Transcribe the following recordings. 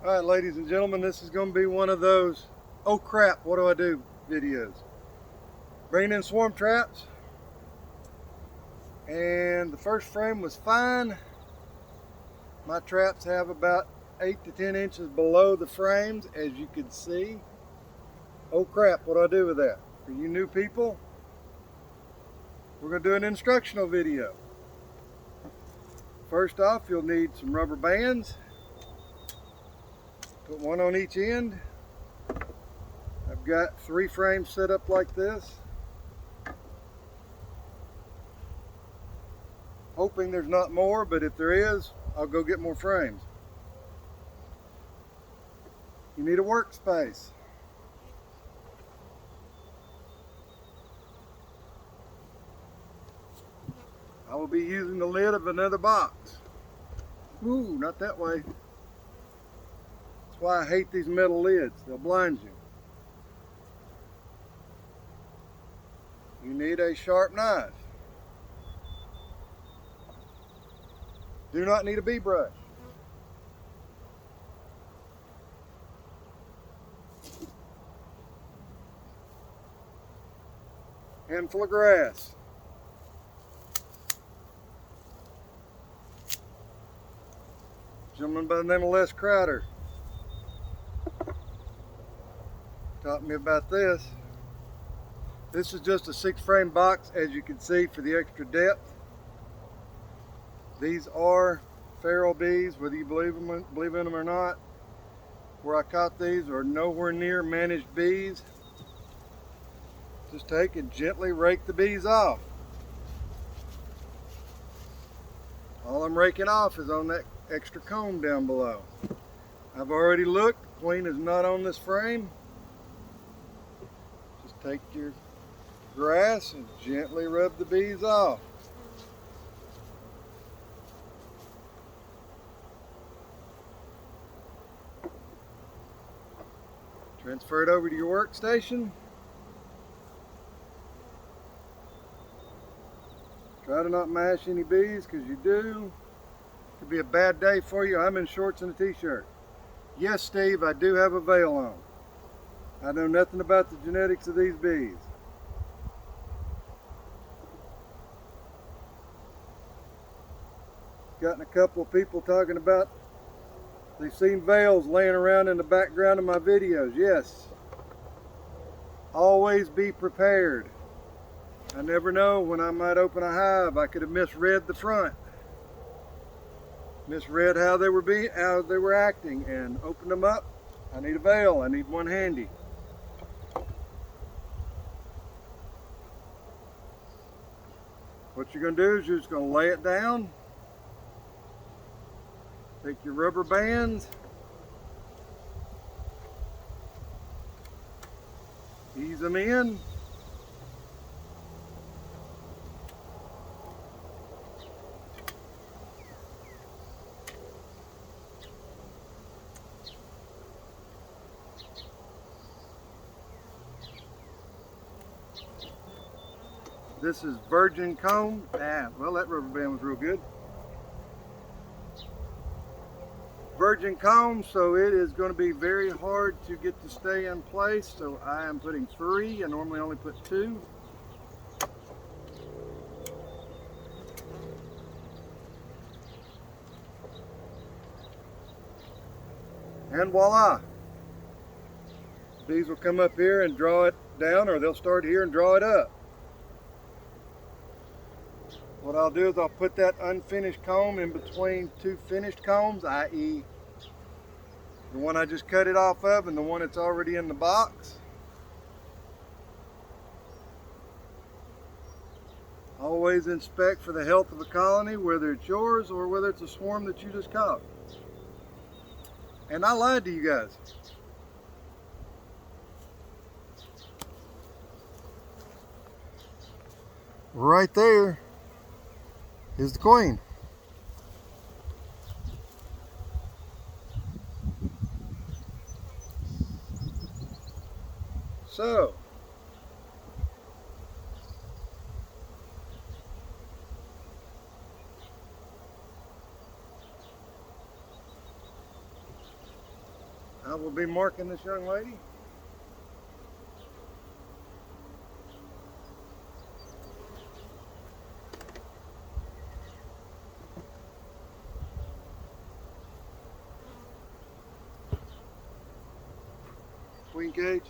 Alright, ladies and gentlemen, this is going to be one of those "oh crap, what do I do" videos. Bringing in swarm traps, and the first frame was fine. My traps have about 8 to 10 inches below the frames, as you can see. Oh crap, what do I do with that? For you new people, we're going to do an instructional video. First off, you'll need some rubber bands. Put one on each end. I've got 3 frames set up like this. Hoping there's not more, but if there is, I'll go get more frames. You need a workspace. I will be using the lid of another box. Ooh, not that way. That's why I hate these metal lids. They'll blind you. You need a sharp knife. Do not need a bee brush. Handful of grass. Gentleman by the name of Les Crowder taught me about this. This is just a 6-frame box, as you can see, for the extra depth. These are feral bees, whether you believe in them or not. Where I caught these are nowhere near managed bees. Just take and gently rake the bees off. All I'm raking off is on that extra comb down below. I've already looked. The queen is not on this frame. Just take your grass and gently rub the bees off. Transfer it over to your workstation. Try to not mash any bees, because you do. It could be a bad day for you. I'm in shorts and a t-shirt. Yes, Steve, I do have a veil on. I know nothing about the genetics of these bees. Gotten a couple of people talking about they've seen veils laying around in the background of my videos. Yes. Always be prepared. I never know when I might open a hive. I could have misread the front. Misread how they were acting, and opened them up. I need a veil. I need one handy. What you're going to do is you're just going to lay it down. Take your rubber bands. Ease them in. This is virgin comb. Well, that rubber band was real good. Virgin comb, so it is going to be very hard to get to stay in place. So I am putting 3. I normally only put 2. And voila. Bees will come up here and draw it down, or they'll start here and draw it up. What I'll do is I'll put that unfinished comb in between 2 finished combs, i.e. the one I just cut it off of and the one that's already in the box. Always inspect for the health of a colony, whether it's yours or whether it's a swarm that you just caught. And I lied to you guys. Right there is the queen. So, I will be marking this young lady. Queen cage.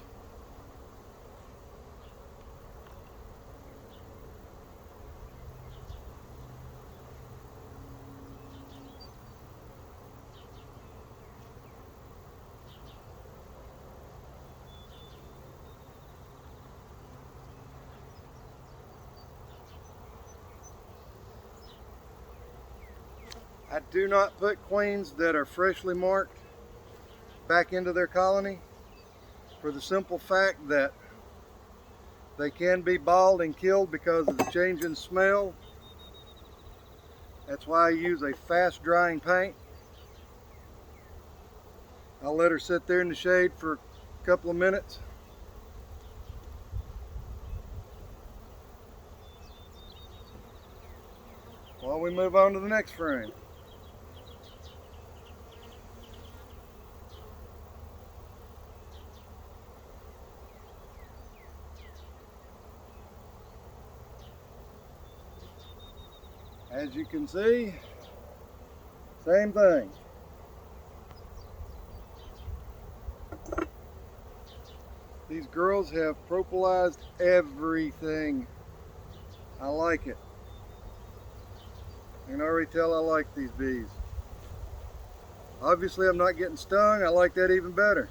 I do not put queens that are freshly marked back into their colony for the simple fact that they can be bald and killed because of the change in smell. That's why I use a fast drying paint. I'll let her sit there in the shade for a couple of minutes. While we move on to the next frame. As you can see, same thing. These girls have propolized everything. I like it. You can already tell I like these bees. Obviously I'm not getting stung. I like that even better.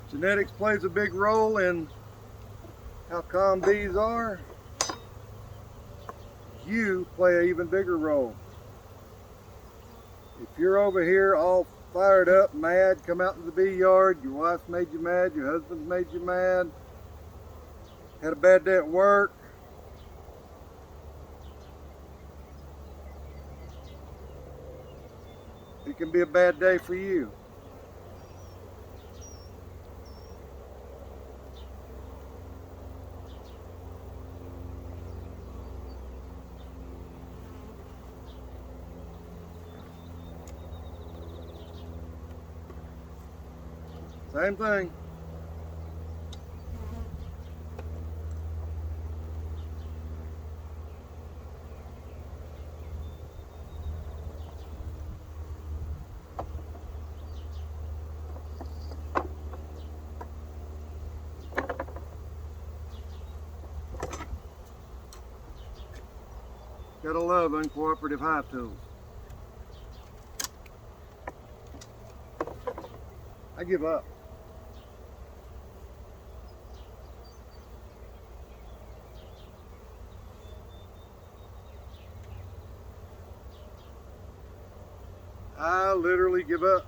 Genetics plays a big role in how calm bees are. You play an even bigger role. If you're over here all fired up, mad, come out to the bee yard, your wife made you mad, your husband made you mad, had a bad day at work, it can be a bad day for you. Same thing. Gotta love uncooperative hive tools. I give up. I literally give up.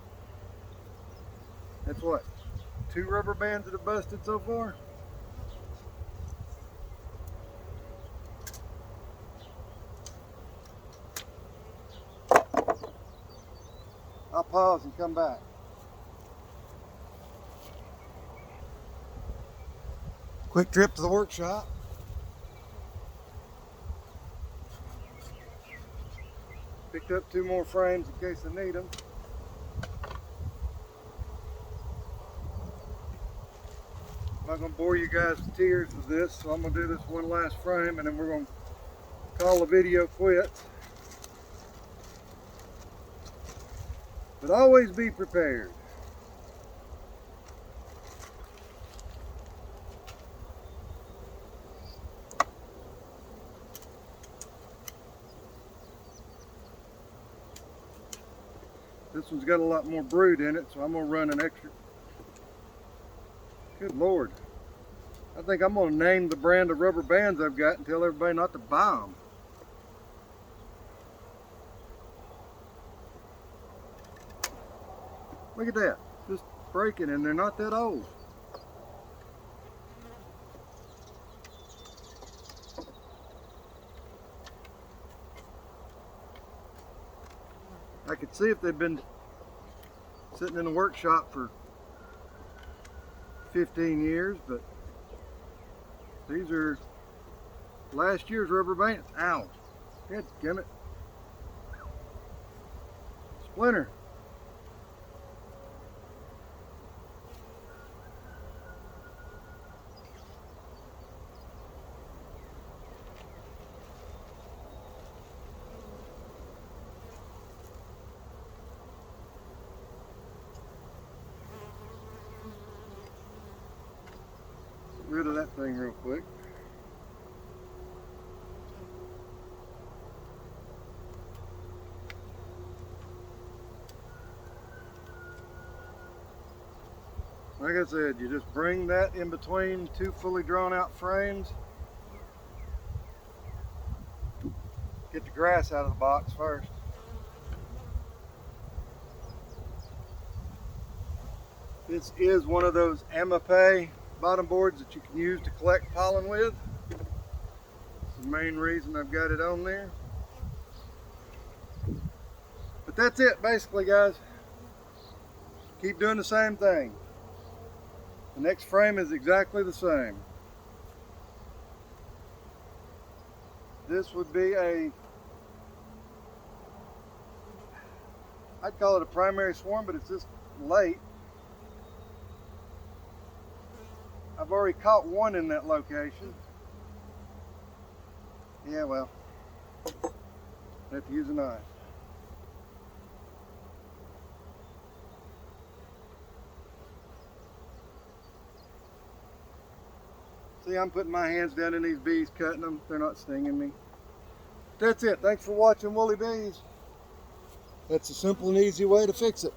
That's what? 2 rubber bands that have busted so far? I'll pause and come back. Quick trip to the workshop. Picked up 2 more frames in case I need them. I'm not going to bore you guys to tears with this, so I'm going to do this one last frame and then we're going to call the video quits. But always be prepared. This one's got a lot more brood in it, so I'm going to run an extra. Good Lord. I think I'm going to name the brand of rubber bands I've got and tell everybody not to buy them. Look at that. Just breaking, and they're not that old. I could see if they'd been sitting in the workshop for 15 years, but these are last year's rubber bands. Ow, God damn it. Splinter. Get rid of that thing real quick. Like I said, you just bring that in between two fully drawn out frames. Get the grass out of the box first. This is one of those Amape bottom boards that you can use to collect pollen with. That's the main reason I've got it on there. But that's it basically, guys. Keep doing the same thing. The next frame is exactly the same. This would be I'd call it a primary swarm, but it's just late. I've already caught one in that location. Yeah, well, I have to use a knife. See, I'm putting my hands down in these bees, cutting them. They're not stinging me. That's it. Thanks for watching Woolly Bees. That's a simple and easy way to fix it.